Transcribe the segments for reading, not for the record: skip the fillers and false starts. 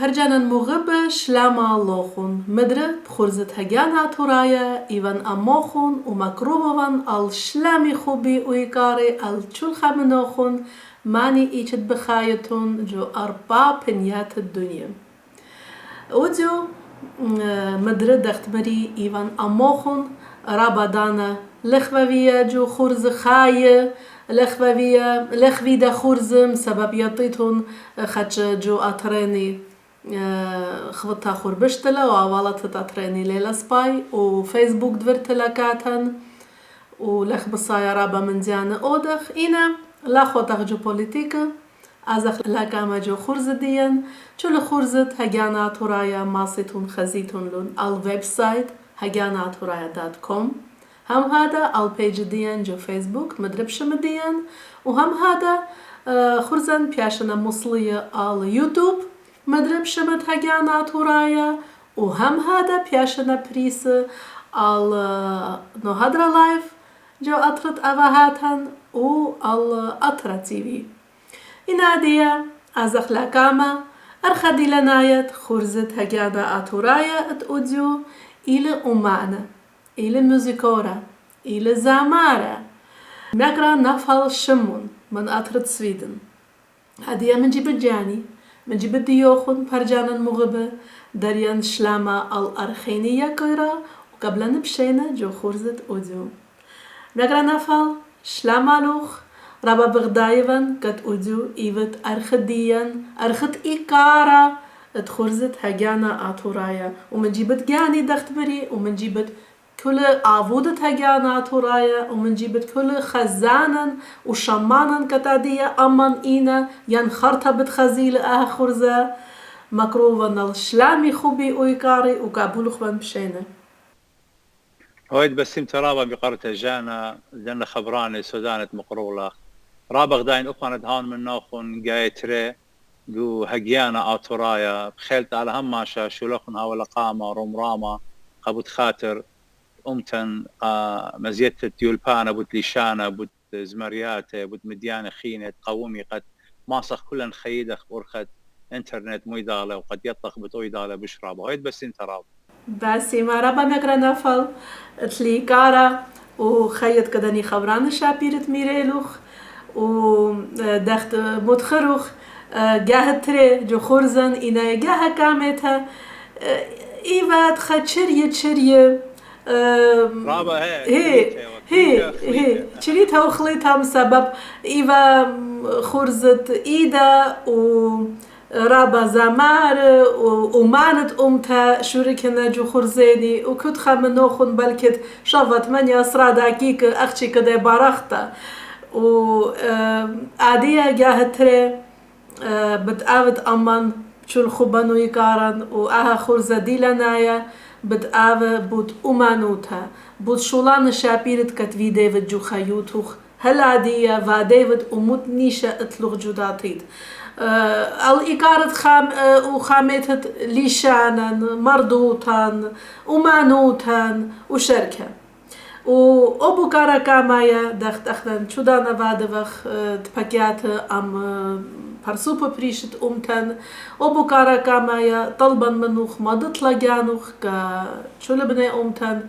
پرجانا مغب شلاما لوخون مدر بخورزت هجانا تورايا إيوان أموخون ومكروبوان al شلامي خوبي ويكاري al تشولخا منوخون ماني إيشت بخايتون جو أربع بنيات الدنيا وديو مدر دخت مري إيوان أموخون رابادانا لخوافية جو خورز خاية لخوي دا خورزم سبب يطيتون خدش جو أطريني خبطها خوربشتلا وعوالت تطريني ليلة سباي وفيسبوك دفرتلا كاتن ولخ بصايا رابا من زيانة أودخ إنا لا خوتخ جو بوليتيكا أزخ لا كاما جو خورز ديان جو لخورزت هجانا تورايا ماسيتون خزيتون لون الويب سايت هجاناتورايا.com هم هذا البيج ديان جو فيسبوك مدربش مديان وهم هذا خرزان بياشنا مصلية على يوتيوب مدربش مدهجانا تورايا وهم هذا بياشنا بريس على نهدرا لايف جو أطرت أفاهاتن وعلى أطرا تيفي إنادية أزخ لاكاما أرخدي لنايت خرزت هجانا تورايا أوديو إلى أمانة إلى موزيكورا إلى زامارة مقرا نفل شمون من أطرد سويدن هدية من جيب الجاني من جيب الديوخون برجانا مغبة دريان شلاما الأرخينية كيرا وقبل نبشينا جو خورزت أوديو مقرا نفل شلاما لوخ رابا بغدايفن قد أوديو إيوت أرخديان أرخد إيكارا اتخرزت هجانا آتورايا ومن جيبت جاني دخت بري ومن جيبت كل عبودة هجانا آتورايا ومن جيبت كل خزانا وشمانا كتادية أمان إينا ينخرطها بتخزيل خرزة مكروفا الشلامي خوبي ويكاري وقابولو خوان بشينا هويد بسيم ترابا بقرة جانا جانا خبراني سودانة مقرولة رابغ داين أخوان هان من ناخون جايتري جو هجيانا آتورايا بخيلت على هماشا شلوخنها ولا قامة رمرامة قبوت خاطر أمتن مزيتة يولبانا بوت ليشانا بوت زمريات بوت مديانة خينة قومي قد ماسخ كلن خيدخ ورخت انترنت مويدالة وقد يطخ بتويدالة بشرابة هيد بس انت راب باسي ما رابا مقرا نفل اتلي كارا وخيط كدني خبران شابيرت ميريلوخ ودخت مدخروخ جاهت تري جو خورزن إنا جاه كامتها إيوات خدشرية رابا هي شريتها وخليتها بسبب إيوا خورزت إيدا ورابا زمار ومانت أمتها شوركنا جو خورزيني وكنت خامنوخن بلكت شافت من يسرا داكيك أختي كده بارختا وعادية جاهت تري بتقابت أمان شو خبانو يكارن وآها خورزة ديلانايا بتقابت بود أمانوتها بود شولان شابيرت كتفي ديفيد جو خيوتوخ هلا ديا و ديفيد أموت نيشة اتلوغ جوداتيد الإيكارت وخامتت ليشانا مردوتان أمانوتان وشركة وأبو كاركا مايا دخت أخذن شودانا بعدوخ تبكيات أم برسوبة بريشت أمتن أبو كاركا مايا طلبا منوخ مضت لجانوخ كشول بني أمتن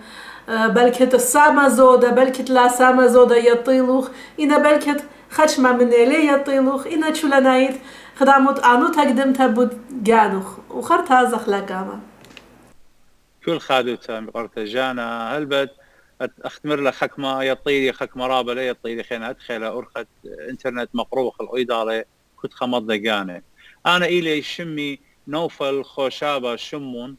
بلكت السامة زودة بلكت لا سامة زودة يطيلوخ إنا بلكت خشمة من إلي يطيلوخ إنا شولنايت خداموت آنو تقدمتها بود جانوخ وخرتها زخلا كاما كل خادوتا بقرة جانا هلبت اختمر لك خكمة يطيلي خكمة رابة لا يطيلي خينا ادخل أرخت انترنت مقروخ الأيدالة كنت خمض دقانة أنا إلي شمي نوفل خوشابة شمون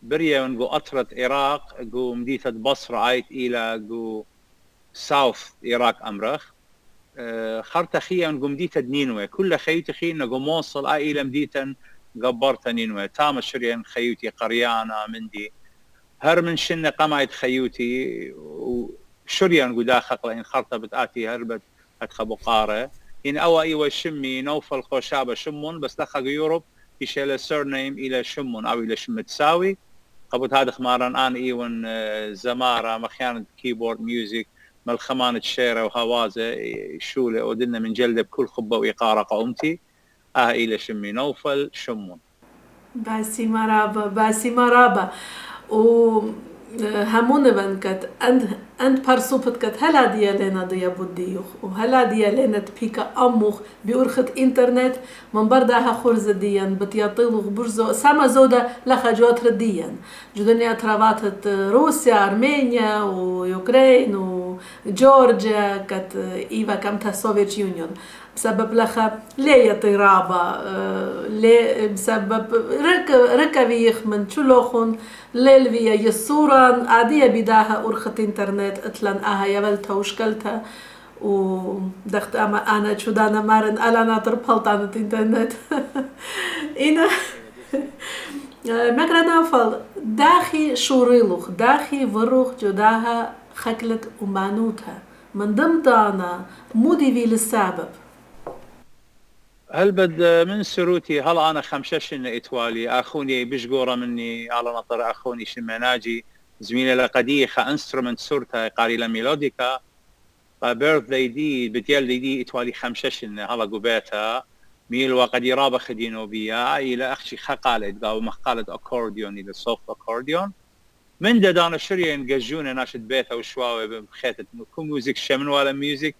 بريا ونقو أطرة عراق قو مديتة بصرة عايت إلى قو ساوث عراق أمرخ خرطة خيا ونقو مديتة نينوي كل خيوتي خي نقو موصل إلى مديتة قبرت نينوي تام شريان خيوتي قريانة مندي هر من شنة قمعت خيوتي وشريان قو داخق لإن خرطة بتآتي هربت أتخبو قارة إن أوا إيوة شمي نوفل خوشابة شمون بس دخق يوروب يشيل سيرنيم إلى شمون أو إلى شمتساوي قبط هذا خمارن آن إيوان زمارة مخيانة كيبورد ميوزك ملخمانة شيرة وهوازة شولة ودلنا من جلدة بكل خبة وإقارة قومتي إلى شمي نوفل شمون باسي مرابا و همون بنكت أنت برسوبت كت هلا ديالنا ديا بوديوخ وهلا ديالنا بيكا أموخ بأرخت إنترنت من بردها خرز ديان بتياطيلوخ برزو سما زودا لخجوات رديان جدنيا ترابات روسيا أرمينيا ويوكرين وجورجيا كت إيفا كمتها سوفيت يونيون بسبب لخا ليه طرابة ليه بسبب ركبيخ من شلوخن ليلفيا يسوران عادية بداها أرخت إنترنت أتلن أها يبلتها وشكلتها ودخت أنا شدانا مارن ألانا تربحلت عن الإنترنت إنا مكرنا فال داخي شوريلوخ داخي وروخ جداها خكلت ومانوتها من ضمن مودي في للسبب هل بد من سروتي هل انا خمششن اتوالي اخوني بشقوره مني على نطر اخوني شمناجي زميلي لقديه خا انسترومنت سورتا قاري ميلوديكا بيرث دي بديال دي اتوالي خمششن هلا قبيتها ميل وقدي رابا خدينو بيا الى اخشي خقالت قاو مخالت اكورديون الى سوفت اكورديون من دانا شريان جاجونا ناشد بيتها وشواوي بخيتت كو ميوزك شمن ولا ميوزك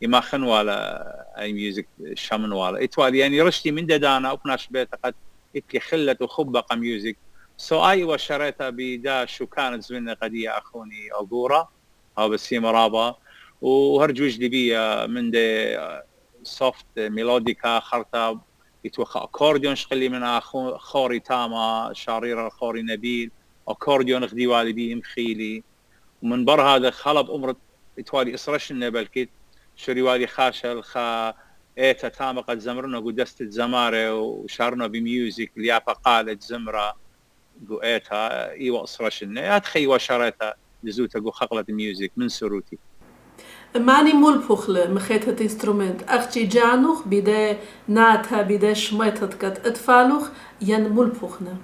ما خن ولا اي ميوزك شمن ولا اتوالي يعني رشتي من دانا وبناش بيتها قد اتلي خلت وخبق ميوزك سو اي وشريتها بدا شو كانت زمن قديه اخوني اقورا او بسيم رابا وهرجوج دي بيا من دي سوفت ميلوديكا خرطه يتوخى اكورديون شقلي من خوري تاما شارير خوري نبيل اكورديون غدي والدي مخيلي ومن بر هذا خلب امر يتوالي اسرشنا بلكيت شري والي خاشل خا ايتا تاما قد زمرنا قدست الزماره وشارنا بميوزك ليابا قالت زمره قو ايتا ايوا اسرشنا اتخي وشريتها لزوتا قو خقلت ميوزك من سروتي ماني ملبخلة مخيتها انسترومنت اختي جانوخ بدا ناتها بدا شميتها كت اتفالوخ ين ملبخنا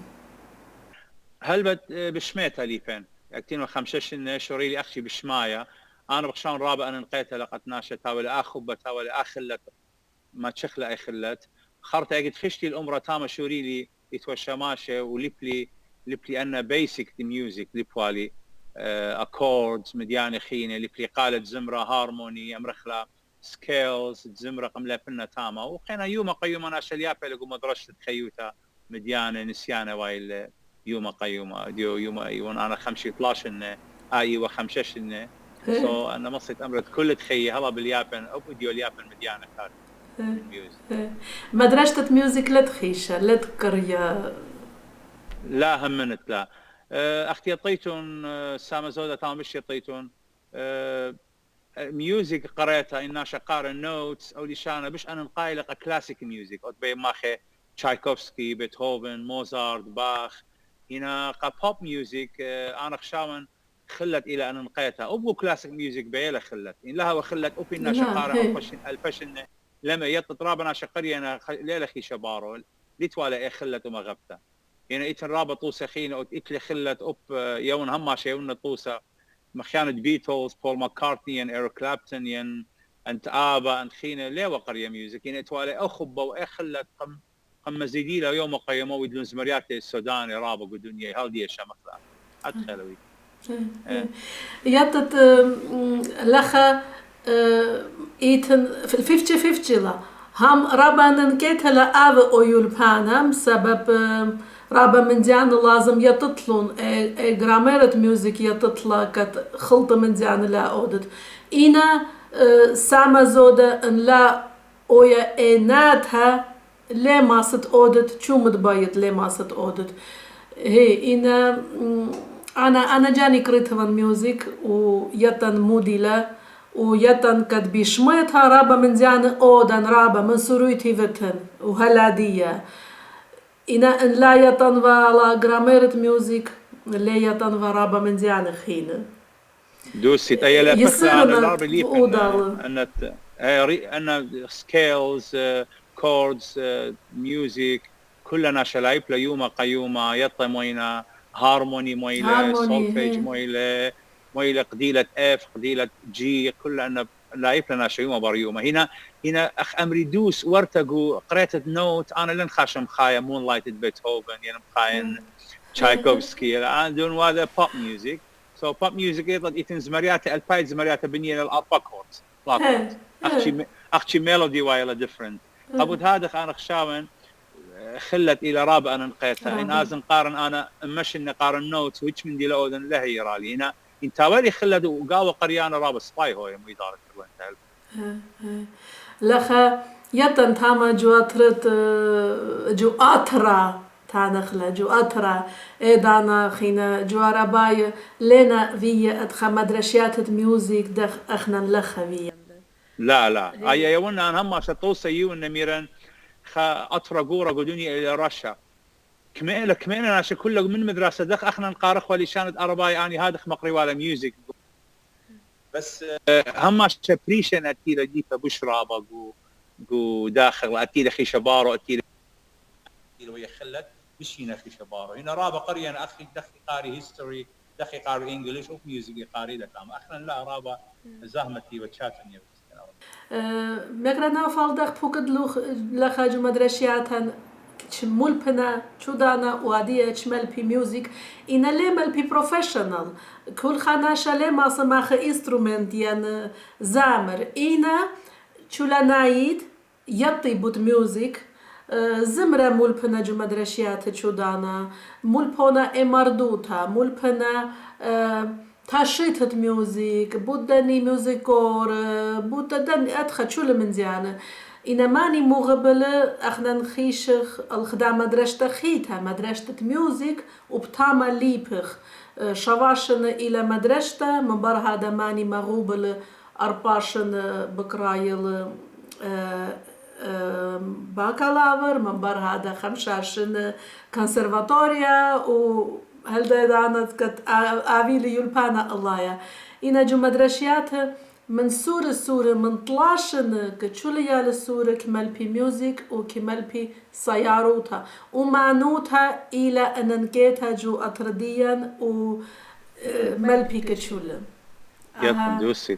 هل بد بشميتها ليفين اكتين خمششن شوري لي اخشي بشمايه انا بخشان رابع انا نقيتها لقت ناشتها ولا اخبتها ولا اخلت ما تشخله اي خلت خرت اجد خشتي الامره تاما شوري لي يتوشى ماشي وليبلي انا بيسك ميوزك ليبوالي اكوردز مديانه خينه ليبلي قالت زمره هارموني امرخله سكيلز زمره قمله فينا تاما وقينا يوم قيوم انا شليابه لقوا مدرسه خيوتا مديانه نسيانه وايل يوم قيومه ديو يوم ايون انا خمشي 12 اي وخمشش سو انا مصيت امرت كل تخيي هلا باليابان او فيديو اليابان مديانه كانت مدرسة ميوزك لا تخيشة لا تقرية لا همنت لا اختي طيتون سامة زودة تام بشي طيتون ميوزك قريتها إنها شقارة نوتس أو لشانة بش أنا نقايلق كلاسيك ميوزك أو تبين ماخي تشايكوفسكي بيتهوفن موزارت باخ هنا قا بوب ميوزك أنا خشاون خلت إلى أن نقيتها أبو كلاسيك ميوزك بيلا خلت إن لها وخلت أوبي إنها شقارة الفشن لما يتطرابنا شقري أنا ليلة خي شبارول لتوالا إيه خلت وما غبتها يعني إيتن رابط طوسة خينة أو إتلي خلت أوب يون هما شيون طوسة مخيانة بيتلز بول ماكارتني ين إيريك كلابتون ين أنت آبا أنت خينة ليه وقرية ميوزك يعني توالا أخبة وإيه خلت قم مزيدي له يوم قيموا ويدلون زمريات السوداني رابق ودنيا هالدي الشمخلة أدخلوي ياتت لخا إيتن في 50-50 لا هم رابا ننكيتها لآب أويول بانهم سبب رابا من ديان لازم يتطلون جراميرة ميوزك يتطلع كت خلطة من ديان لا أودت إنا ساما زودة إن لا أويا إناتها ليه ما ست أودت شو متبايت ليه ما ست أودت هي إنا أنا جاني كريتها ميوزك ويتن موديلا ويتن قد بيشميتها رابا من زيان أودن رابا من سرويتي فتن وهلادية إنا إن لا يتن ولا جراميرة ميوزك لا يتن ورابا من زيان خينة دوسي تأيلا فكرة أنا العربي ليف أن سكيلز كوردز ميوزك كلنا شلايب ليوم قيومة يطا موينا هارموني مويلة سولفيج مويلة قديلة اف قديلة جي كلنا لايف لنا شيء بريومه هنا اخ امريدوس ورتقو قريت النوت انا لن خاشم خايا مون لايتد بيتهوفن يعني مخاين تشايكوفسكي الان دون هذا بوب ميوزك سو بوب ميوزك يطلع ايتنز مرياته البايدز مرياته بنيه الاربا كورت اخشي ميلودي وايلا ديفرنت قبل هذا انا خشاون خلت الى رابع انا نقيتها ناز نقارن انا مش اني قارن نوت ويتش من دي الاذن لا هي رالي هنا انت ولي خلت وقاوه قريانه رابع سباي هو مو اداره لخا يتن تاما جواترت جو اترا تانخلا جو اترا دانا خينا جوارا باي لنا في ادخا مدرسيات ميوزك دخ اخنا لخا في لا اي يونا انا هم شطوسه يو نميرن خا اترا قوره قدوني الى رشا كمين انا كله من مدرسه دخ اخنا نقارخ ولي شانت ارباي اني هادخ مقري ولا ميوزك بس هم شبريشن اتيلا ديفا بشرى بقو داخل اتيلا خي شبارو اتيلا ويا خلت مش هنا في شبارو هنا رابا قريه انا اخي دخي قاري هيستوري دخي قاري انجلش وميوزك قاري لك اخنا لا رابا زهمتي وتشاتني مقرنا فالدخ فقد لخاج مدرسياتن مول بنا چودانا واديه چمل بي ميوزك إن لمل بي بروفيشنال كل خاناشا لما سماخ إنسترومنت يعني زامر إنا چولا نايد يطي بود ميوزك زمرة مول بنا جو مدرسيات چودانا مول بنا إماردوتا مول بنا تاشيتت ميوزك بودني ميوزيكور بودني أدخل شو من زيانة إنا ماني مغبلة أخنا نخيشخ الخدام مدرسة خيتها مدرسة ميوزك وبتاما ليبخ شواشن إلى مدرسة من بر هذا ماني مغوبلة أرباشن بكرايل باكالاور من بر هذا خمشاشن كونسرفاتوريا و هل دانت كت آويلي يلبانا الله يا إنا جو مدرسيات من سورة من طلاشن كتشوليا للسورة كمال بي ميوزك وكمال بي سياروتها ومعنوتها إلى أن نكيتها جو أترديا ومال بي كتشولا دوسي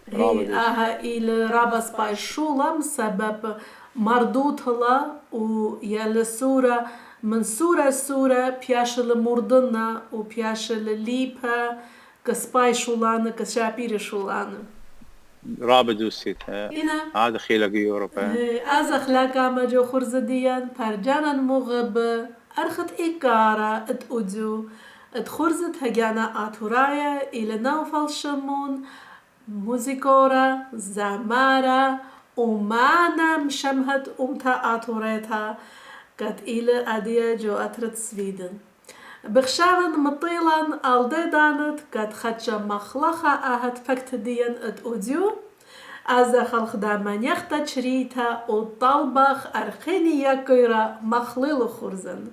إلى رابس باي شولم سبب مردوتها ويا السورة من سورة بياشل مردنا وبياشل ليبا كسباي شولانة كشابير شولانة رابع دوسيت هذا خيلق يوروبا از اخلاقا ما جو خرزديان برجانا مغب ارخت ايكارا ات اودزو ات خرزت هجانا اتورايا الى نوفل شمون موزيكورا زمارا ومانا مشمهت امتا اتوريتا قد الى اديا جو اترت سويدن بخشاون مطيلا الدي دانت قد خدشا مخلخا اهت فكتديا ات اوديو از خلق دامان يختا شريتا وطالبخ ارخيني يكيرا مخليل خرزن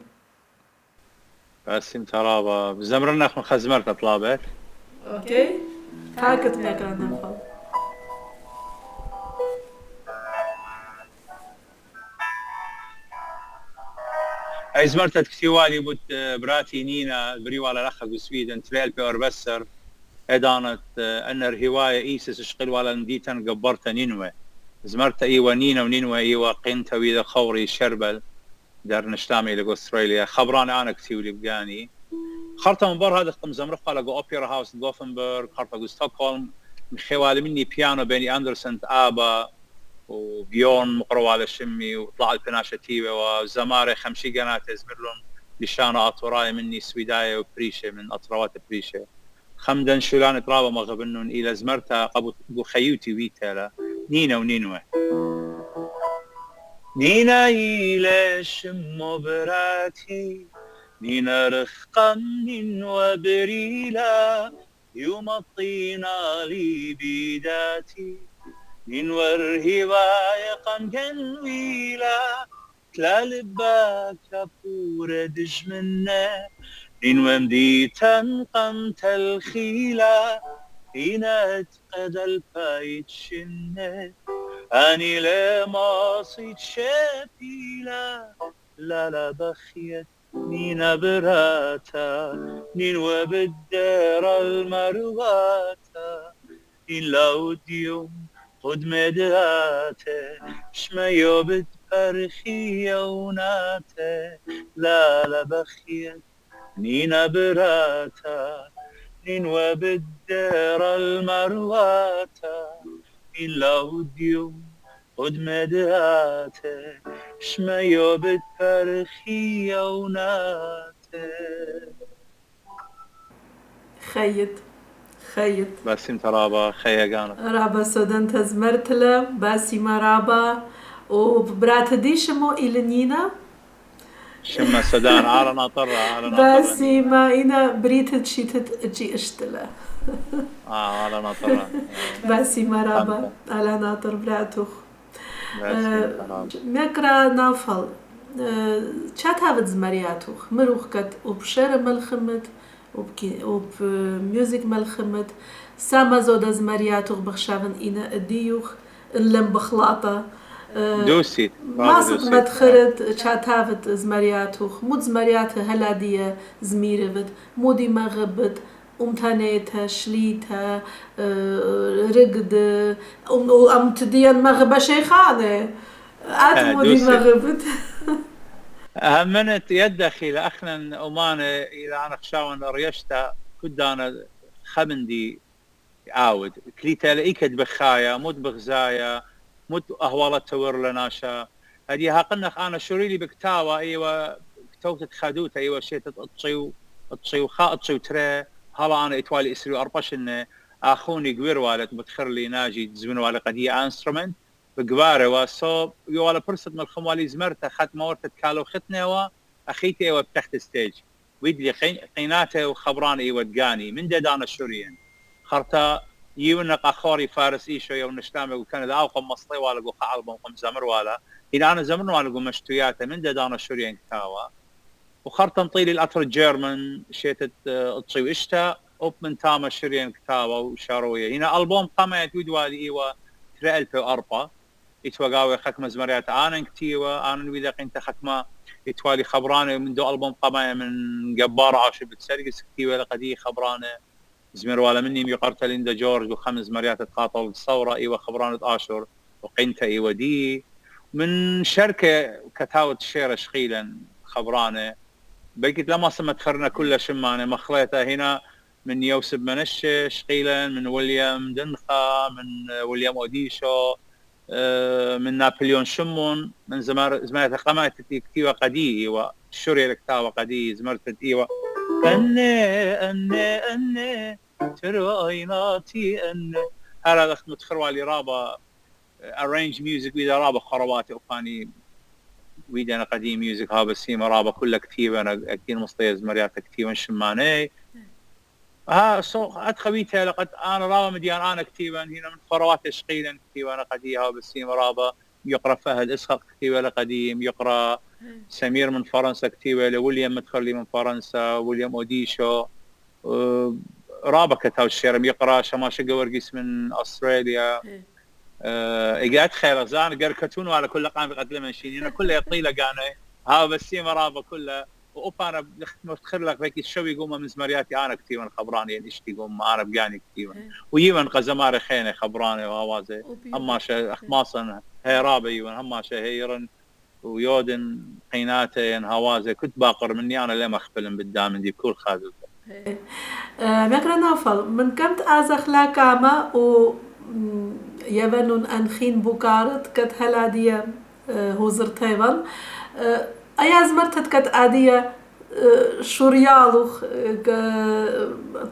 بس انت رابا زمرنا خزمرت طلابك اوكي تاكت بكرا نفل ازمرتت كتيوالي بوت براتي نينا بريوالا لخا بسويدن تريل بيور بسر ادانت انر هوايه ايسس اشقل ولا نديتن قبرت نينوى زمرت ايوه نينا ونينوى ايوه قنت ويدا خوري شربل دار نشتامي لقو استراليا خبراني انا كتيولي بقاني خرطة من بر هذا قم زمرقة لقو اوبيرا هاوس غوثنبرغ خرطة لقو ستوكهولم خوالي مني بيانو بيني اندرسون ابا وبيون مقروا على شمي وطلع البناشة تيوة وزماري خمشي قناة زمرلون لشانة اطوراي مني سويداية وبريشة من اطروات بريشة خمدن شولان ترابا مغبنون الى زمرتا قبو خيوتي ويتالا نينا ونينوه نينا الى شمو براتي نينا رخقم نينوى بريلا يوم الطينا لي بيداتي نينور هواية قم جنويلا تلالبا كابورة دجمنا نينوى مديتا قمت الخيلة هنا تقد البايت شنة أني لما صيت شابيلا لا بخيت نينا براتا نينوى بالدار المرواتا نين لاوديوم خود مداته شميو بتبرخي وناته لا لا بخيت نينا براتا نين وبالدير المرواتا نين لاوديو خود مداته شميو بتبرخي وناته خيط باسم ترابا خيقانا رابا سودان تزمرتلا باسي ما رابا وبرات دي شمو إلنينا شما سودان على ناطرة على باسي ما إنا بريت شيتت جي اشتلا على ناطرة باسي ما رابا على ناطر براتوخ مكرا نافل چات هاود زمرياتوخ مروخ كت وبشر ملخمت وب ميوزك ملخمت ساما زود زمرياتوخ بخشافن إنا الديوخ اللم بخلاطة دوسي ماسك مدخرت چات هاود زمرياتوخ مود زمريات هلا دي زميرفت مودي مغبت امتنيتها شليتها رقد امتدين مغبة شيخانة مودي مغبت همنت يدخي لأخنا أمانة إلى أنا خشاون ريشتا كدانا خمندي عاود كليتا لإيكد بخايا مود بغزايا مود أهوالة تور لناشا هدي هاقنخ أنا شوريلي بكتاوة أيوة كتوتت خادوت أيوة شيء تطشي وخاطشي وتري هلا أنا إتوالي إسري أرباش إنه أخوني قوير والد متخر لي ناجي تزمن والي قدية انسترومنت بقباره وصوب يوالا برصد من الخموالي زمرته خد مورتة كالو ختنه وأخيتي ايوه بتحت ستيج ويدلي قيناته وخبراني ايوه دقاني من دادانا الشوريين خرطا يونق أخوري فارس إيشو يو نشتامي وكان ذا أوقم مصطي والا قوخ ألبوم قم زمر والا هنا أنا زمر والا قو مشتوياته من دادانا الشوريين كتاوا وخرطا مطيلي الأطر الجيرمن شيتت تصيو إشتا أوب من تاما الشوريين كتاوا وشاروية هنا ألبوم قامت ويدوالي ايوه 2004 يتوقعوا خك مزمريات أنا كتيوة أنا ويدا قنت خكمة يتوالي خبرانة من دو ألبوم قماية من جبار عاشر بتسرقس كتيوة لقدي خبرانة زمير والا مني ميقرت ليندا جورج وخمس مريات تقاطع الثورة إيوة خبرانة آشر وقنت إيوة دي من شركة كتاوة الشيرة شقيلا خبرانة بقيت لما سمت خرنا كل شمانة مخليتها هنا من يوسف منشة شقيلا من ويليام دنخا من ويليام أوديشو من نابليون شمون من زمانة قامت كتيوة قديه والشوري الكتاوة قديه زمرت إيوة أني ترويناتي أني هذا أخت متخروالي رابا arrange music ويدا رابا خرواتي وفاني ويدا أنا قديم ميوزك هابا السيما رابا كلها كتيبة أنا أكيد مصطيز مريات كتيبة شماني أدخبيتها لقد أنا رابا مديان أنا كتيبا هنا من خرواتي شقيلا كتيبة أنا قديها بالسيما رابا يقرأ فهد إسحاق كتيبة لقديم يقرأ سمير من فرنسا كتيبة لويليام مدخلي من فرنسا ويليام أوديشو رابا كتاو الشيرم يقرأ شماشة ورقيس من أستراليا إجات خير زان قركتون على كل قام بقدر منشين هنا كله يطيله قاني ها بالسيما رابا كله وأنا متخيل لك ذيك الشو يقوم من زمرياتي أنا كتير خبراني يعني إيش يقوم أنا بجاني كتير ويمن قزماري خيني خبراني وهوازي أما شيء أخماصا هي رابي وهم شيء هيرن ويودن قيناتين هوازي كنت باقر مني أنا ليه أخبلن بالدام دي بكل خاذل مكرا نافل من كمت أزخ لا كاما و يبنون أنخين بوكارت كت هلادية هوزر تايوان أياز مرتد كت عادية شوريالوخ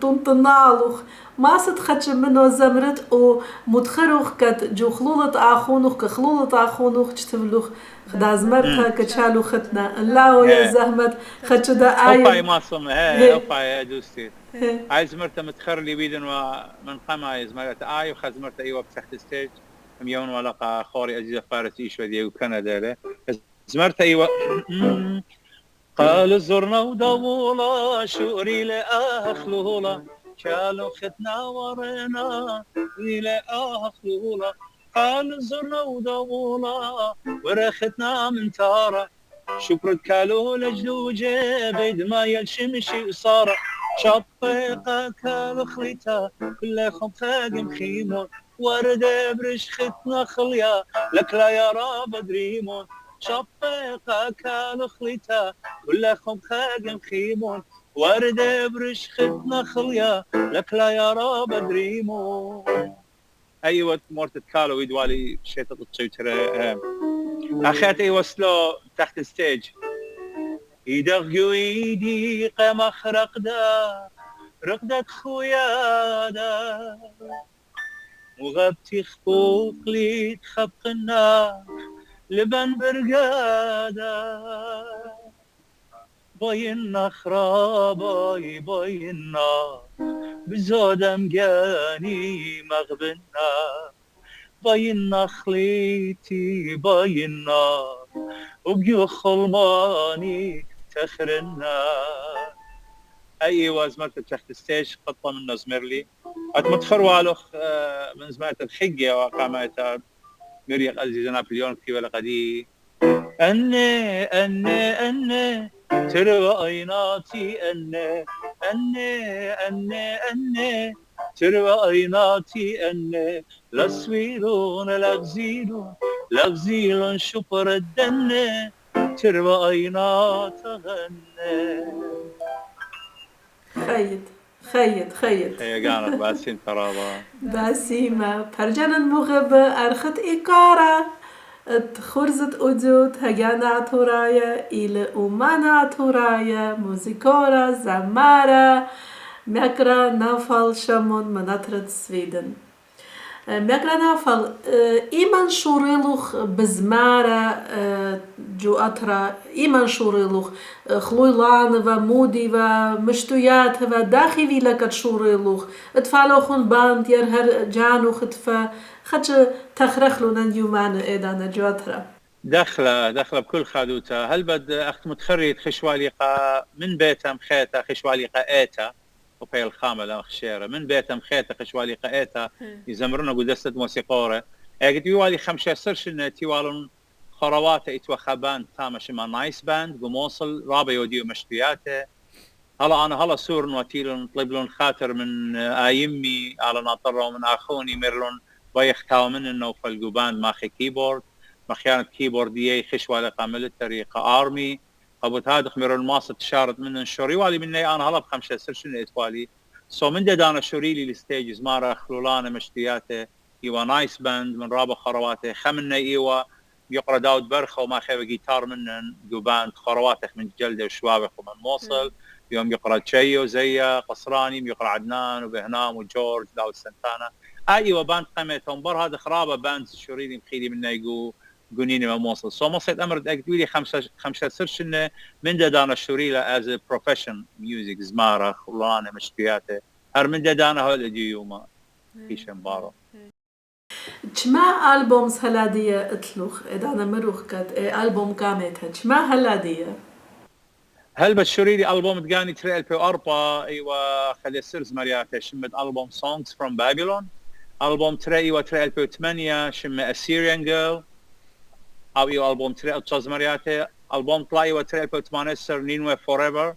طنطنالوخ ما ستخدش منه زمرت ومتخروخ كت جو خلولة آخونوخ كخلولة آخونوخ تشتفلوخ خدا زمرتها كتشالو ختنا لا ويا زهمت خدش دا آية أوباي ما صمه هاي أوباي دوستي هاي زمرتها متخرلي بيدن ومن قمع زمرتها آية وخد زمرتها أيوة بتحت ستيج ميون ولقى خوري أزيزة فارس إيش ودي وكندا له زمرتها أيوة قال زرنا ودولا شوري لأخلولا كالو ختنا ورنا إلى أخلولا قال زرنا ودولا ورختنا من تارا شكر كالو لجلوجة بيد ما يلشمشي صار شطيقة كالو خليتا كل خمخاق مخيمو وردة برشخة نخليا لك لا يرى بدريمون شفقة كان خليتا كلهم خاقم خيمون وردة برشخة نخليا لك لا يرى بدريمون. ايوه مورت كالو يدوالي شيء تطشي ترى اخيت ايوه سلو تحت الستيج يدغ ايدي قام اخرق دا رقدة خويا دا وغبتي خفوق لي تخبق النار لبن برقادا باين خراباي باين بزودم جاني مغبنا باين خليتي باين وبيو خلماني تخرنا. ايوه زمرت تحت الستيج خطه من زمرلي اتمتخر والخ من زمرت الخقيه وقامت مريق عزيز نابليون في ولا قدي أني تروى أيناتي أني تروى أيناتي أني لسويلون لغزيلون شبر الدني تروى أينات غني. خيط هي قالت باسين ترابا باسيمة برجانا المغبة أرخت إيكارا خرزت أدوت هجانا تورايا إلى أمانا تورايا موزيكورا زمارا مكرا نافل شمون مناطرة سويدن مكرا نافل إيمان شوريلوخ بزمارا جو أترا إيمان شوريلوخ خلويلان ومودي ومشتويات وداخلي لك شوريلوخ اتفالوخن باند يرهر جانوخ اتفا خدش تخرخلو ننجومان إيدانا جو أترا داخلة بكل خادوتا هل بد أخت متخريت خشواليقة من بيتها مخيتها خشواليقة إيتا وفي الخامة لا خشيرة من بيتها مخيتها خشواليقة إيتا يزمرنا قدسة موسيقورة قد يوالي 15 سنة تيوالون خرواتة إتوا خبان تامش ما نايس باند وموصل رابا يوديو مشتياته هلا سورن وتيلون طلبلون خاطر من آيمي على ناطرة من أخوني ميرلون ويختاو من إنه فالقبان ماخي كيبورد مخيانة كيبوردية خشواليقة ميلتري آرمي قبوت هادخ ميرون ماسة تشارت من الشوري والي مني أنا هلا ب15 سنة إتوالي سو من دانا شوريلي الستيجز مارا خلولانا مشتياته إيوا نايس باند من رابا خرواته خمنا إيوا يقرأ داود برخة وما خيبه جيتار من قبان خرواته من جلدة وشوابخ ومن موصل يوم يقرأ تشيو زيا قصراني يقرأ عدنان وبهنام وجورج داود سنتانا أيوة باند قمتهم بر هذا خرابة باند شوريلي مخيلي منه يقو قنيني ما موصل سو مصيد أمر أكدولي 15 سنة من دانا شوريلا as a profession music زمارة خلولانا مشتياته هر من دانا هذا ديوما كيشن بارو چما ألبومز هلادية اتلوخ إدانا مروخ كت ألبوم قامتها چما هلادية هل بتشوريلي ألبوم تقاني تري ألبي أربا إيوا خلي سيرز مرياته شمت ألبوم Songs from Babylon ألبوم تري إيوا تري ألبي 8 شمت Assyrian Girl أو إيوا ألبوم تري أتشاز مرياته ألبوم طلع إيوا تري ألبي 8 نينوي Forever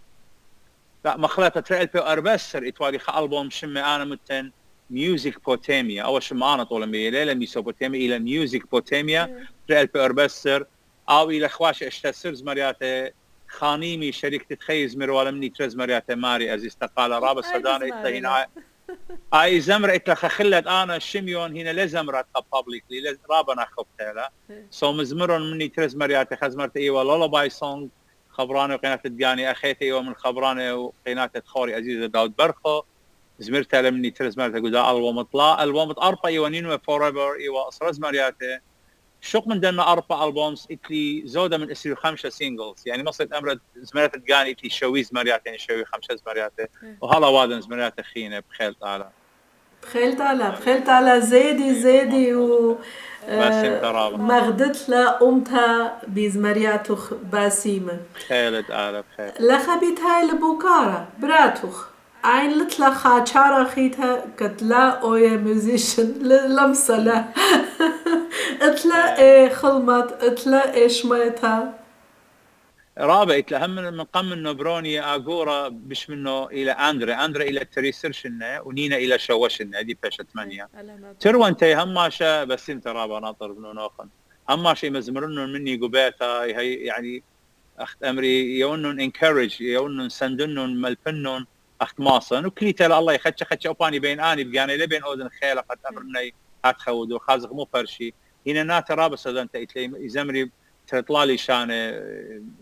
لا مخلطة تري ألبي 4 إتوالي ألبوم شمت أنا متن ميوزك بوتيميا أول شيء أنا طول ميلة ميسوبوتاميا إلى ميوزك بوتيميا رئال بأربستر أو إلى خواش أشتسرز مرياته خانيمي شركة تخيز مروالة مني ترز مرياته ماري أزيز تقال رابع صدانة إتهينا أي زمرة إتلخ خلت أنا الشميون هنا لزمرة بابليكلي رابنا خبتها لا سو مزمرون مني ترز مرياته خزمرت إيوه لولاباي سونغ خبرانة وقينات تقاني أخيتي إيوه من خبرانة وقينات تخوري أزيز داود برخو زمرتها لمني ترز مرياته قدا ألبوم طلع ألبوم أربعة إيوه نينوي فوريفر إيوه أصرز مرياته شوق من دنا 4 ألبومز إتلي زودة من إسري 5 سينجلز يعني مصيد أمرد زمرات تقاني إتلي شويز مرياته يعني شوي 5 زمرياته وهلا وادن زمرياته خينة بخيل تعالى بخيل تعالى زيدي و مغدت لا أمتها بزمرياتوخ باسيمة بخيل تعالى بخيل لخبيت هاي لبوكارا براتوخ عين لتلا خاچارا خيتها كتلا اويا ميوزيشن لمسلا اتلا خلمت اتلا شميتها رابع يتلهم من قم انه بروني اغورا بش منه الى اندرا الى تريسرشنا ونينا الى شوشنا هذه باش 8 تروا انت هماشا بس انت رابع ناطر بنو نوخن هماشا يمزمرنون مني قبيتا هي يعني اخت امري يونن انكورج يونن سندنون ملفنون اخت ماصن وكليتا الله يخش اوباني بين اني بقاني لبين اودن خيله قد امرني هات خودو خازق مو فرشي هنا ناتا رابس انت يزمري تطلع لي شان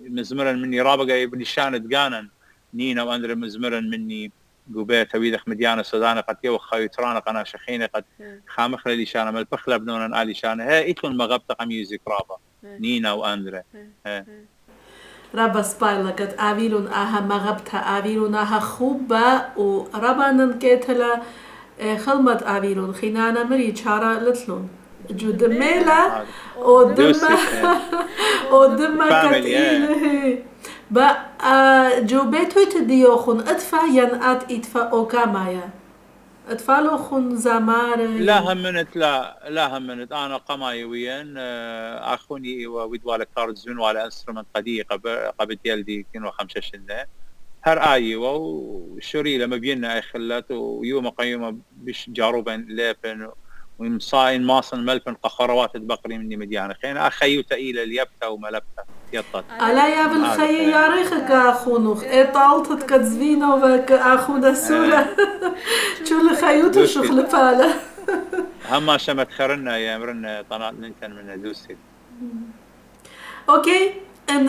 مزمرا مني رابقه يبني شان دقانا نينا واندري مزمرا مني قبيت ويدخ مديانه سودانا قد يو خيوترانا قنا شخينه قد خامخ لي شان مال بخله بنونا الي شان هي ايتون مغبطه ميوزك رابا نينا واندري رابا سبايلا قد آويلون آها مغبتا آويلون آها خوبة ورابا ننكيتلا خلمت آويلون خينانا مري چارا لتلون جو دميلا ودما كتيله با جو بيتو تديوخون ادفا ينات ادفا اوكامايا ادفا لوخون زمار لا همنت انا قماي وين اخوني ويدوال كاردزون ولا انسترومنت قدي قبل يلدي 5 سنه هر اي وشوري لما بينا اي خلات ويوم قيومه بش جاروبن ليبن ومصاين ماصن ملفن قخروات البقري مني مديانه خين اخيوت الى اليبتا وملبتا يطت الا يا بالخي يا ريخك اخونوخ طالت كتزفينو وك اخونا السوره شو اللي خيوتو شغل فاله هما شمت خرنا يا مرنا طنات ننتن من دوسي اوكي ان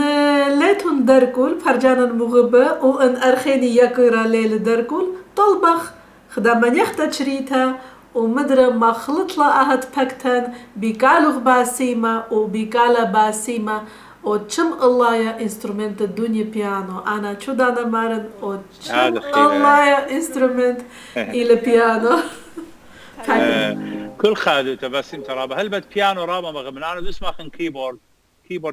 ليتون دركول فرجانا المغبة وان ارخيني يكرا ليل دركول طلبخ خدام يخت شريتها ومدري ما خلط لا أهد بكتن بيكالوغ باسيما وبيكالا باسيما وتشم الله يا انسترومنت الدنيا بيانو أنا شو دانا مارن وتشم الله يا انسترومنت إلى بيانو كل خادو تبسم ترابا هل بد بيانو رابا مغمن أنا دوس ماخن كيبورد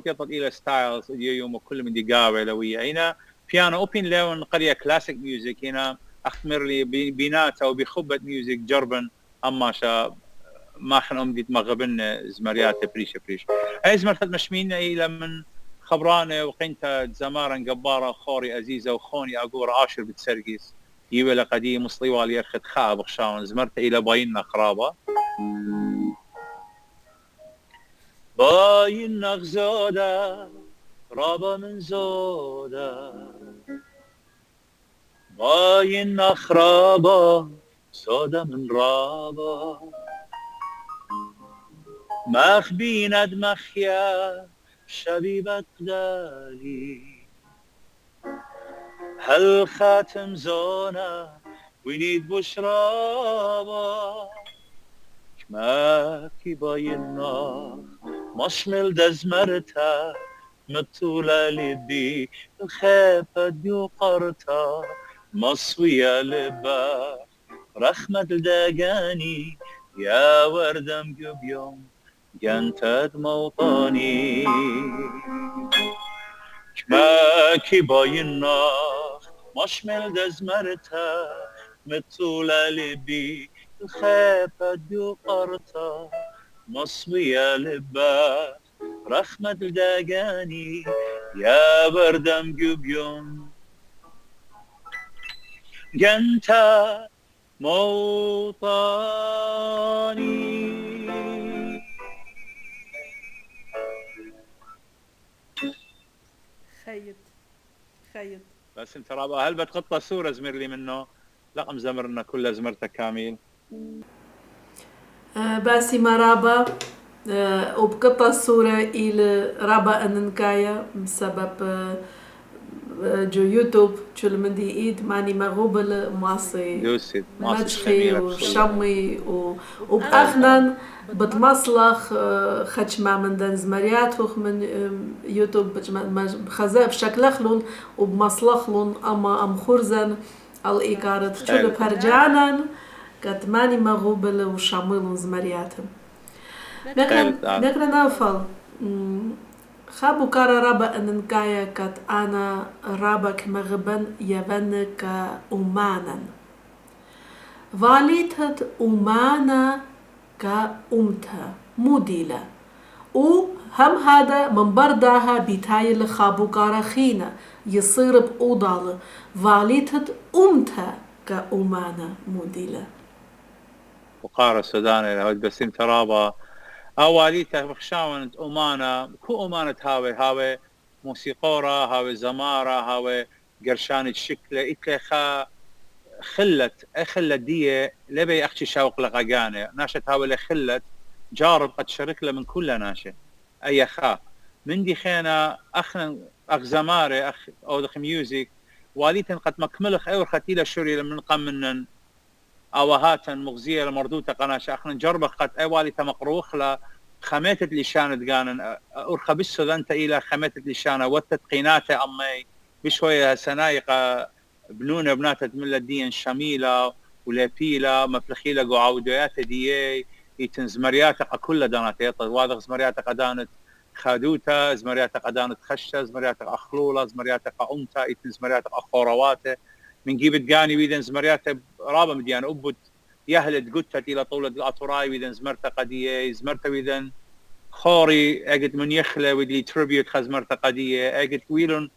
يطلع إلى ستايلز يوم كل من دقاوة لوية هنا بيانو أوبين لون قرية كلاسيك ميوزك هنا أختمر لي بينات أو بخبة ميوزك جربن اما شا ما خن امدي مغبن زمريات بريش هاي زمرت مشمينا الى من خبرانه وقنت زمارا قباره خوري عزيزه وخوني اقور عاشر بتسرقيس يولا قديم مصليوال يرخد خاب خشاون زمرت الى بايننا خرابه بايننا غزوده رابا من زوده بايننا خرابه سودا من رابا مخبيند مخيا شبيبة دالي هل خاتم زونا وينيد بشرابا كماكي باينا مشمل دزمرتا مطولة لبي الخيفة ديو قرتا مصوية لبا رخمة الدقاني يا وردم قبيوم جنتد موطاني كماكي بايناخ مشمل دزمرتا مطولة لبي الخيفة ديو قرتا مصوية لبا رخمة الدقاني يا وردم قبيوم جنتد موطني خيط بس انت رابع هل بتقطع صورة زمر لي منه لقم زمرنا كل زمرتك كامل باسي مرابا وبقطع الصورة إلى رابا أننكايا بسبب جو يوتيوب شو المندي ايد ماني مغوبل ماصي ماتشخي وشمي وبأخنان بتمصلخ خدش ما من دن زمرياتوخ من يوتيوب بخزاء بشكل خلون وبمصلخلون اما ام خرزن الإيكارت شو لبرجانن قد ماني مغوبل وشميلون زمرياتهم نقرأ نافل خابو كارا رابا أننكايا كات أنا رابك مغبن يبنك أمانا واليتت أمانا كأمتا موديلا هم هذا من بردها بيتاي لخابوكارا خينا يصير بأوضالة واليتت أمتا كأمانة موديلة وقارة السوداني لهود بسيم ترابا اواليته بخشاونت امانه كو امانه هاوي موسيقوره هاوي زماره هاوي قرشان الشكله اتلخا خلت دي لبي اخشي شوق لغاقانه ناشت هاوي خلت جارب قد شرك له من كل ناشه اي خا من دي خينا اخ زماره اخ او دخ ميوزك واليتن قد مكملخ اور ختيله شوري من قم منن اوهاتا مغزيه لمردوتا قناش اخنا نجرب قد ايوالي تمقروخ لا خميتة لشانة قانا ارخى بالسودانتا الى خميتة لشانة والتدقينات امي بشويه سنايقه بنونه بناتة من الدين شميله ولابيلا مفلخيله قعوديات دي يتنزمرياتها كل دانات واضح زمرياتها قدانت خادوتا زمرياتها قدانت خشه زمرياتها اخلوله زمرياتها امتا يتنزمرياتها اخورواته من جيبت قاني ويدن زمرياتها رابا مديان ابد يهلد قتت الى طولة الاطراي ويدن زمرتا قديه زمرتا ويدن خوري اجد من يخله ودي تربيوت خزمرتا قديه اجد ويلون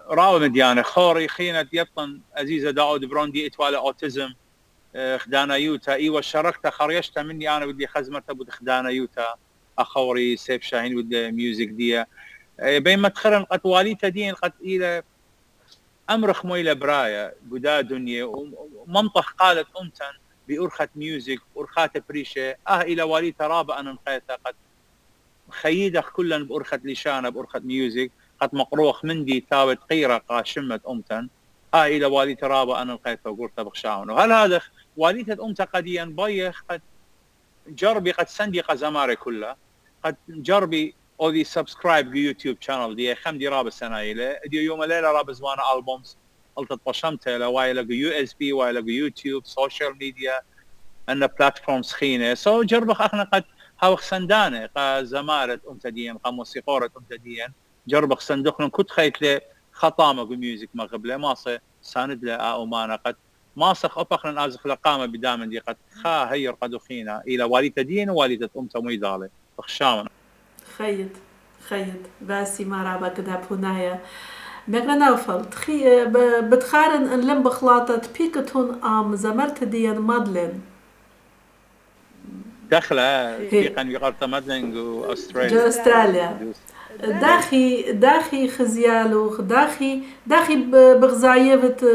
راو مديانه خوري خينت يبطن عزيزه داود بروندي اتوالى اوتيزم خدانا يوتا ايوه شاركت خريشتها مني انا ودي خزمرتا بود خدانا يوتا اخوري سيف شاهين ودي ميوزك دي بين ما تخرن قد واليتا دين قد الى امرخ مويله برايه بدا دنيا ومنطق قالت امتن بأرخة ميوزك أرخات بريشة إلى والي ترابة أنا نخيتها قد خيدخ كلا بأرخة لشانة بأرخة ميوزك قد مقروخ مندي تاوت قيرة قاشمة أمتن إلى والي ترابة أنا نخيتها وقرتها بخشاون وهل هذا واليتة أمتها قد ينبيخ قد جربي قد سندي زماري كلها قد جربي أودي سبسكرايب بيوتيوب شانل دي خمدي راب السنة إلى دي يوم الليلة راب زوانا ألبومز قلت طشمتها لواي لقوا يو اس بي واي لقوا يوتيوب سوشيال ميديا ان بلاتفورمز خينه سو جربخ اخنا قد هاوخ سندانه قا زمارة امتدين قا موسيقورة امتدين جربخ صندوقنا كنت خيت له خطامه بميوزك ما قبله ماصه ساند له امانه قد ماسخ افخنا ازخ لقامه بدامن دي قد خا هير قد خينا الى والده دين ووالده امته ميداله بخشامنا خيط باسي ما رابا كده بهنايا نقرنا فلت خي بتخارن ان لم بخلاطة بيكتون ام زمرت ديان مادلين داخله بيقا يقارت مادلين استراليا داخي خزيالو داخي بغزايفت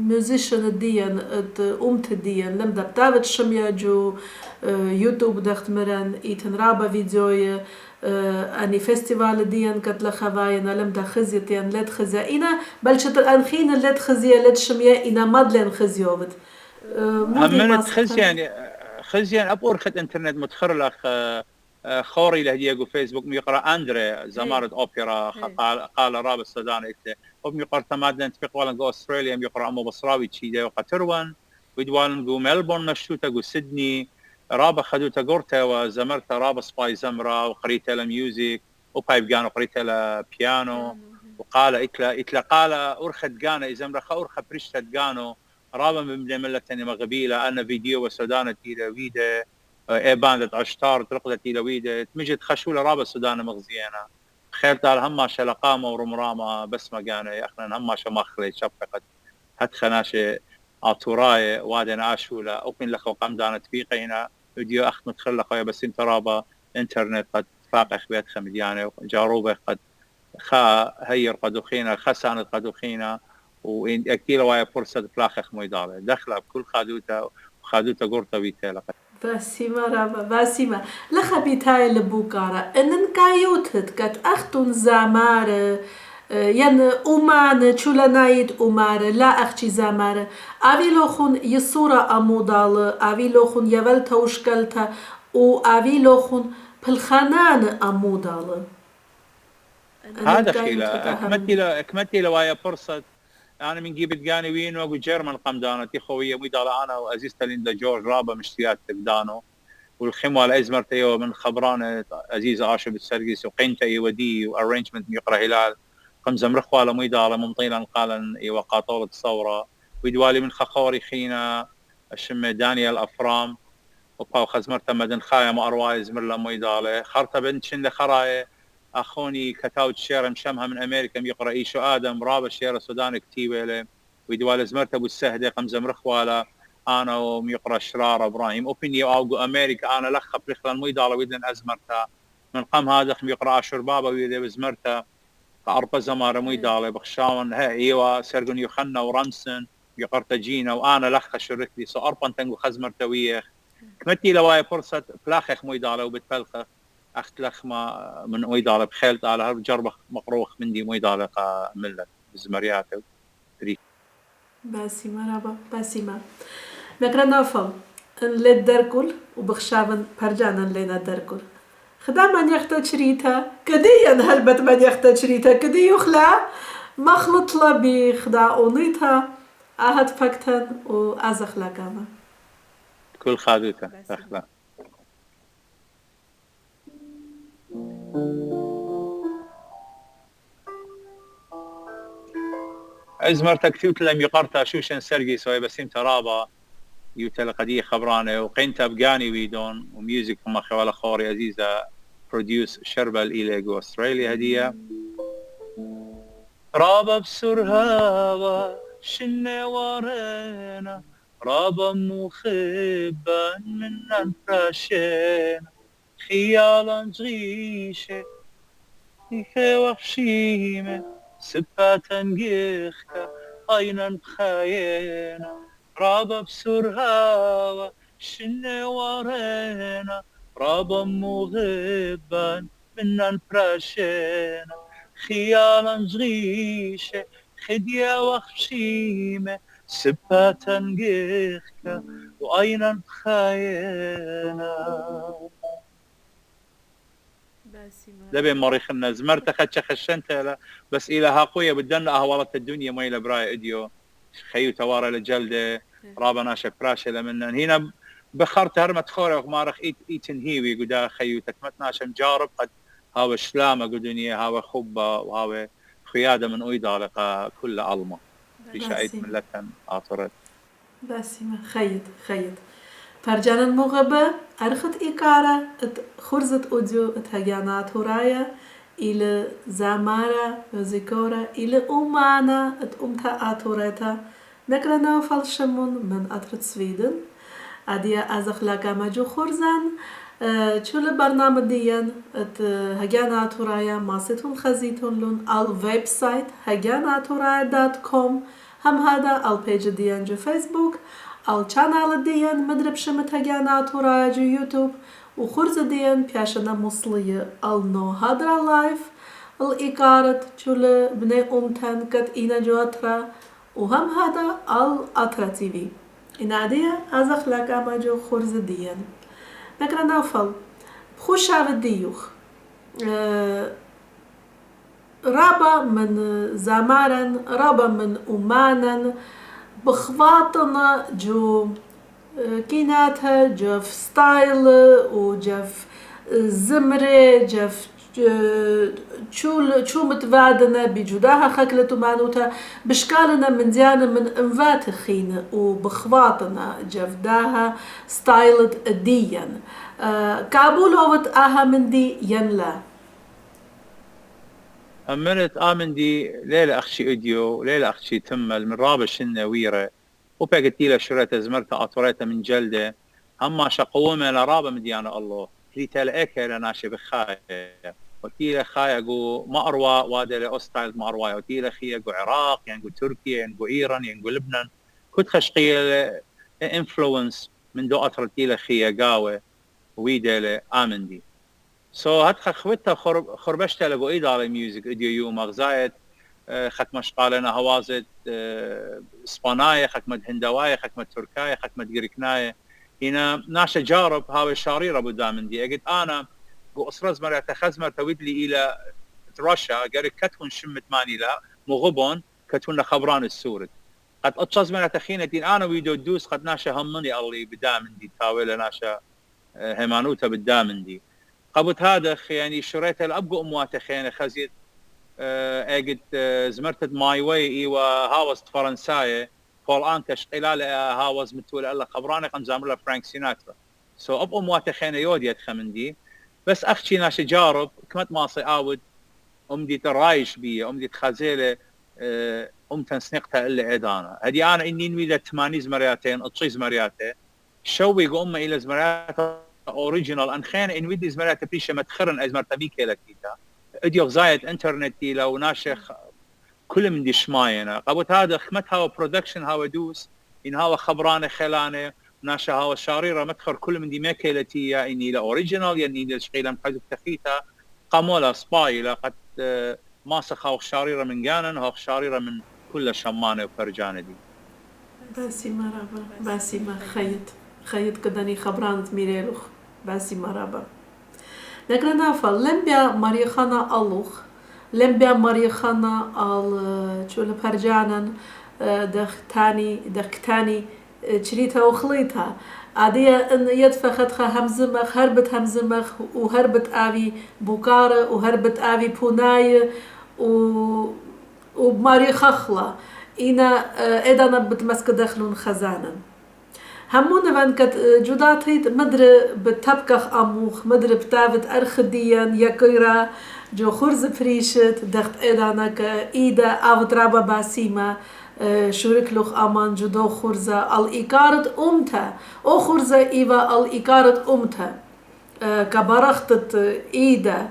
ميوزيشن ديان امت ديان لم دبتابت شميا جو يوتيوب دخت مرن ايتن رابا فيديوي اني فيستيفال ديان كتلا خواينا لم تخزيت ين لد خزينا بل شتر انخين لد خزيه لد شميا انا مادلين خزيوبت همنت خزيان ابور خد انترنت متخرلخ خوري لهديه جو فيسبوك ميقرا اندري زمارة اوبرا قال راب السوداني وميقرا تمادلين تفقوالن جو استراليا ميقرا امو بصراوي تشيدا وقتروان ويدوالن جو ملبورن مشتوتا جو سيدني رابا خدوتا غورتا وزمرتا رابا سباي زمرا وقريتا لميوزك وبايب جانو قريتا لبيانو وقال اتلا قال ارخت جانا ازمرا ارخ بريشتا جانو رابا من ملتني مغبيله انا فيديو وسودانة الى ويدا باندت عشتار ترقدت الى ويدا تمجد خشوله رابا السودان مغزيانا خير تال هما شلقامه ورمرامه بس ما كان يا اخنا هما شمخلي شفقت هت خناشه اتوراي وادن اشوله اوبن لخو قمدانه تفيقينا فيديو اخ مدخل لخو بس انت رابا انترنت قد فاقخ بيت خمديانه جاروبه قد خا هير قدوخينا خسانت قدوخينا واكيد واي فرصه فلاخ مويداله دخله بكل خادوتا قرطه بيتاله باسيما رابا باسيما لخبيتاي لبوكارا انن كايوتت كت اختون زامار ين اومان چولانايد اومار لا اخچي زامار اوي لوخون يسورا امودال اوي لوخون يول توشكلتا او اوي لوخون بالخانان امودال هذا خيلا اكمتي لوايا فرصه انا من جيبت قاني وين وابو جيرمان قمدانه خويه ويدال انا وعزيزتي ليندا جورج رابا مشتيات تقدانو والخموه الازمر تيو من خبرانه عزيزه عاشب السرقيس وقينتي ودي وارينجمنت يقرا هلال قمزه مرخواله ميداله ممطيلا قالن ايوا قاطوله الثوره ويدوالي من خخوري خينا الشم دانيال افرام وباو خزمرتا مدن خايا ما أرواي زمرلا مويدالة خرطة بنتشن لخراية أخوني كتاوت شيرة مشمها من أمريكا يقرأ إيشو آدم رابا شيرة سودان كتيبة له ويدوال زمرتا أبو السهدة قمزة مرخوالة أنا وميقرأ شرارة إبراهيم أوبيني أو أمريكا أنا لخب لخلا المويدالة ويدن أزمرتا من قم هذا ميقرأ شربابا ويدي بزمرتا أربع زمارة مويدالة بخشاون ها إيوا سرقون يخنا ورمسن يقرت جينا وأنا لخ شركتي سو أربع تنقو خزمرتا ويخ كمتي لواي فرصة بلاخخ مويدالة وبتفلخ أختلخ ما من مويدالة بخيلت على هرب جربخ مقروخ من دي مويدالة ملت بزمريات باسمة رابا باسمة نقرأ نافل ان ليت دركل وبخشابن برجانا لينا دركل خدا من يختا شريتها كديا هلبت من يختا شريتها كدي يخلع مخلط لا بخدا اونيتها اهد فكتن وازخ لقامة كل خادوتا أخلا أزمرتا كتوت لم يقرتا شوشن سرقي سوي بسيم ترابا يوتلقدي خبرانه وقينتا بقاني ويدون وميوزك ما خوال خوري عزيزة بروديوس شربل إليغو أستراليا هدية رابا بسرها شنة ورينا رابا مخبا من انفراشينا خيالا جغيشة إيكي وخشيمة سباتا نجيخكا أينا بخاينا رابا بسرها شنة ورينا رابا مغبا منا نبراشينا خيالا جغيشة خديا وخشيمة سباتا نجيخكا وأينا بخاينا لبين مريخنا زمرت خدش خشنت بس إلى هاقوية بدنا أهوالت الدنيا ما إلى براي إديو خيو توارى لجلدة رابا ناشا براشة لمنن هنا بخرت هرمت خورة ومارخ إيتن هيوي قدا خيو تكمت ناشا مجارب قد هاو شلامة قدنيا هاو خبة وهاو خيادة من أيضا كل ألمة في شايت ملتن آطرت باسمة خيط فرجانا المغبة أرخت إيكارة خرزت أوديو هجانات هرايا إلى زامارة وزيكورة إلى أمانا أمتا آتوريتا نقرنا فالشمون من أطرت سويدن أديا أزخ لقا مجو خرزان شول برنامج ديان هجانات هرايا ماسيتون خزيتون لون الويب سايت هجاناتهرايا.com هم هذا البيج ديان جو فيسبوك القناة ديان مدرب شمت هجانات هرايا جو يوتيوب وخرز ديان بياشنا مصلية النو هادرا لايف الإيقارة شول بني أمتان كت إينا جو أترا وهم هذا الأترا تي في إن عديا أزخ لقا مجو خرز ديان نقرأ نافل بخوش عف الديوخ رابا من زمارن رابا من أمانن بخواطنا جو كيناتها جف ستايل وجف زمرة جف شو متبادنا بجداها خكلة مانوتا بشكالنا من ديانا من انفات خينا وبخواطنا جف داها ستايلت ديان كابولوت آها من دي ينلا أمنت آمن دي ليلة أخشي إديو ليلة أخشي تمل من رابع شنة ويرة وباقتيلة شريتة زمرتها أطوريتها من جلدة أما شقومة لرابع مديانة الله تريتها لأيكا لناشي بخاية وتيلة خاية قو ما أروى وادي لأوستايل ما أروى وتيلة خية قو عراق يعني قو تركيا يعني قو إيران يعني قو لبنان كنت خشقية إنفلونس من دو أطر تيلة خية قاوة ويدة آمن دي هات خوتها خربشتها لقو إيدا على ميوزك إديو يو مغزايت ختمة شقالنا هوازت إسباناية ختمة هندواية ختمة تركاية ختمة جريكناية هنا ناشا جارب هاوي شاريرة بدامن دي أجد أنا قو أسرز مرة تخزمر تويد لي إلى روسيا قريب كتكون شمت ماني لا مغبون كتكون خبران السورد قد أتشز مرة تخينة دين أنا ويدو دوس قد ناشا همني اللي بدامن دي تاويلة ناشا همانوتا بدامن دي قبط هذا يعني شريت الأبقى أمواته خيانة خزيت أجد زمرت ماي واي إيوا هاوس فرنساية فول أنكش قلال هاوس متولى الله خبراني قم زامر فرانك سيناترا سو اب امواته خينا يوديت خمندي بس اخشي ناش جارب كمت ماصي اود امدي ترايش بيه امدي تخازيله تنسنقتها الا ايدانا هدي انا اني نويدا 80 مرياتين اتصيز مرياته شوي امه الى زمرياته اوريجينال ان خين ان ويدي زمرياته بريشه متخرن از مرتبي كيلكيتا اديو غزايت انترنتي لو ناشخ كل من دي شماينا قبوت هذا خمت هاو برودكشن هاو دوس ان هاو خبرانه خلانه ناشا هاو الشاريره متخر كل من دي ميكيلتي يا اني لا اوريجينال يعني لا شقيله محزب تخيتا قامولا سباي لقد ماسخ هاو الشاريره من جانن هاو الشاريره من كل شمانه وفرجانه دي باسي مرابا باسي ما خيط كدني خبرانت ميريلوخ باسي مرابا لكن نافل لمبيا مريخانا ألوخ لمبيا مريخانا ال شو الفرجانن دختاني شريتها وخليتها عادية إن يدفختها همزمخ هربت همزمخ وهربت آبي بوكارة وهربت آبي بوناي وماريخخلا إنا إدانا بتمسك دخلون خزانا همون وان كت جداتيت مدر بتبكخ أموخ مدر بتابت أرخديا يكيرا جو خرز فريشت دخت إدانك إيدا أو ترابا باسيما شورك لوخ أمان جدو خرزة الإيكارت أمتا أو خرزة إيوا الإيكارت أمتا كبرختت إيدا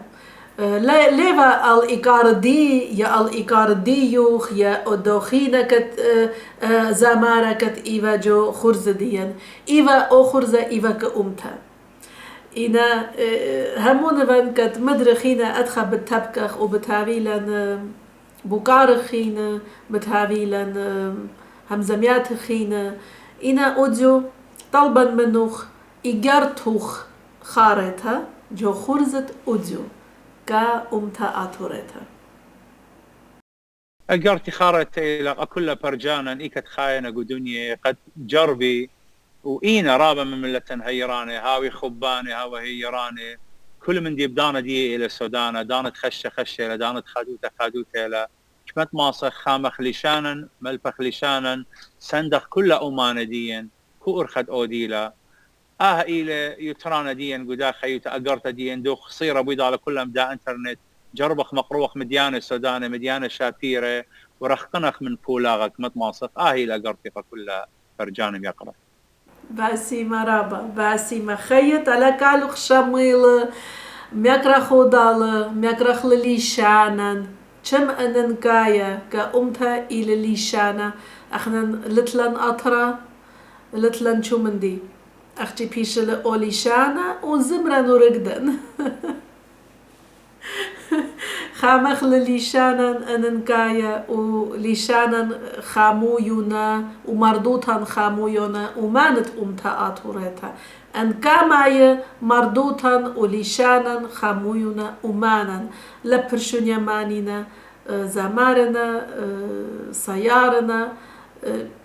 ليفا الإيكار دي يا الإيكار ديوخ يا أدوخينا كت زمارة كت إيوا جو خرزة ديان إيوا أو خرزة إيوا كأمتا إنا همون وان كت مدرخينا أدخل بتبكخ وبتهاويلا بوكار خينا بتهاويلا همزميات خينا إنا أوديو طلبا منوخ إيجارتوخ خارتها جو خرزة أوديو كا أمتا آتوريتا اقرتي خارت الى كل برجانا ايكت خاينه قدنيا قد جربي واينا رابا من ملة هيرانه هاوي خبانه هاوي هيرانه كل من دي بدانا دي الى سودانا دانت خشه دانت خادوته الى كمت ماصخ خامخ لشانا ملبخ لشانا سندخ كل امانه ديا كو ارخد اوديلا الى يترانا ديا قدا خيوت اقرت ديا دوخ صيره بيضاله كلها مدا انترنت جربخ مقروخ مديانه سودانه مديانه شابيره ورخقنخ من بولاغك متماصق الى قرتي كلها فرجانم يقرا باسي مرابا باسي مخيط على كالوخ شميل ميكرا خودال ميكرا خليشانا كم أنن كايا كأمتا إلى ليشانا احنا لتلن أطرا لتلن شو مندي أختي بيشل أوليشانا وزمرا نورقدن خامخ لليشانا أننكايا وليشانا خامويونا ومردوطا خامويونا ومانت أمتا آتوريتا أن كامايا مردوطا وليشانا خامويونا ومانا لبرشونيا مانينا زمارنا سيارنا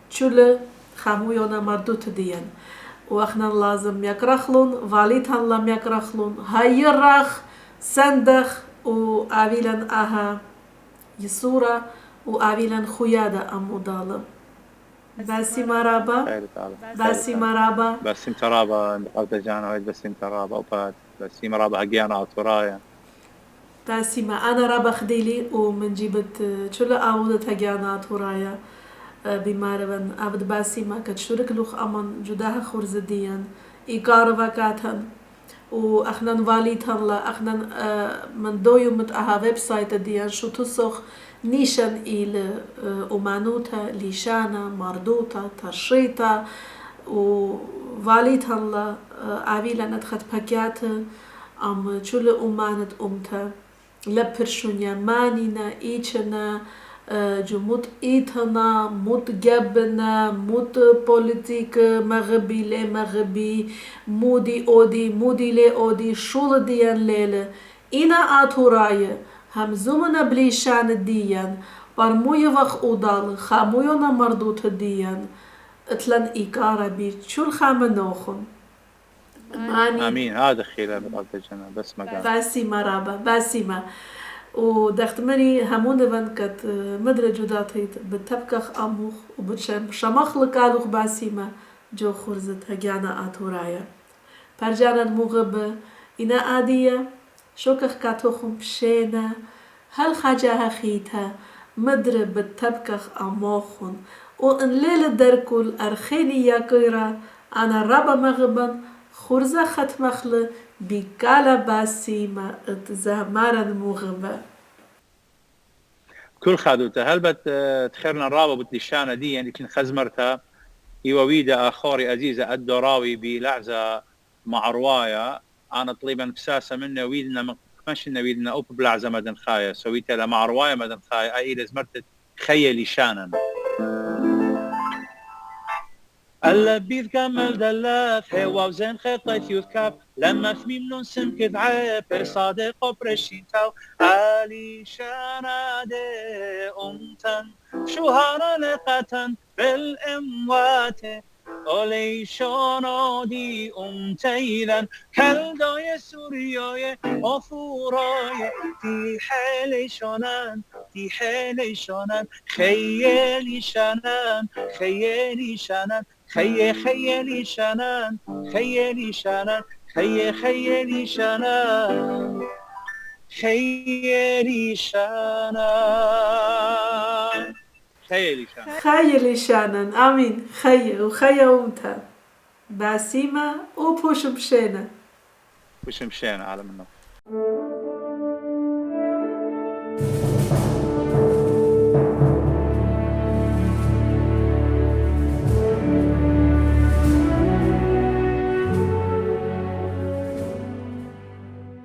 شل خامويونا مردوط ديان واخنا لازم يكرخلون فاليتان لم يكرخلون هايرخ سندخ وآويلن آها يسورة وآويلن خيادة أمودالة باسي مرابا باسي مرابا باسم ترابا قبل جانا باسم ترابا وبات باسي مرابا هجيانا أطورايا باسي ما أنا رابا خديلي ومن جيبت شل أعودة هجيانا أطورايا بماربن أبد باسي ما كتشورك لوخ أمن جداها خورزديا إيقار وكاتن واخنا نفاليتان لا اخنا من دويو مت اها ويب سايت ديان شو تصخ نيشان إلى أمانوتا ليشانا مردوتا تشريتا وفاليتان لا عويلا ندخت باكيات ام شل أمانت أمتا لبرشونيا مانينا إيشنا جمود إيتنا مود جبنا مود بوليتيك مغربي لي مغربي مودي أودي مودي لي أودي شول ديان ليلة إنا آتوراي هم زمنا بليشان ديان برموي وخ أودال خامويونا مردوت ديان اتلن إيكارا بي شول خامنوخن آمين هذا خير بقلت الجنة بس ما باسي مرابا باسي ما ودخت مني همون وان كت مدرج جداتيت بتبكخ أموخ وبتشم شمخ لكالوخ باسيما جو خرزت هجانا آتورايا برجانا المغبة إنا آدية شوكخ كاتوخم بشينا هل خجاها خيتها مدرب بالتبكخ أموخن وإن ليل دركول أرخيني ياكيرا أنا ربا مغبا خرزة ختمخل بكالا باسيما اتزامارا مغبة كل خادوتا هلبت تخيرنا الرابا بتلشانة دي يعني كن خزمرتها يوويدا اخوري ازيزه الدراوي بلعزه مع روايه انا طليبا بساسه منه ويدنا مش ويدنا اوب بلعزه مدن خايه سويتها له مع روايه مدن خايه اي لازمرت خيلي شانا اللبيذ كمل دلاف هوا وزين خطيت يذكب لما ثميم نون سمكت عيب صادق وبرشين تاو علي شانا دي امتن شهر لقتن بالاموات اولي شانو دي امتيذن كالداي سورياي افوراي دي حالي شانان دي حالي شانان خيالي شانان خيالي شانان خيالي شانان خيالي شانان خيالي شانان خيالي شانان خيالي شانان خيلي شانن آمين خي وخي ومتا باسيما وبوش بشينا وش مشينا على منه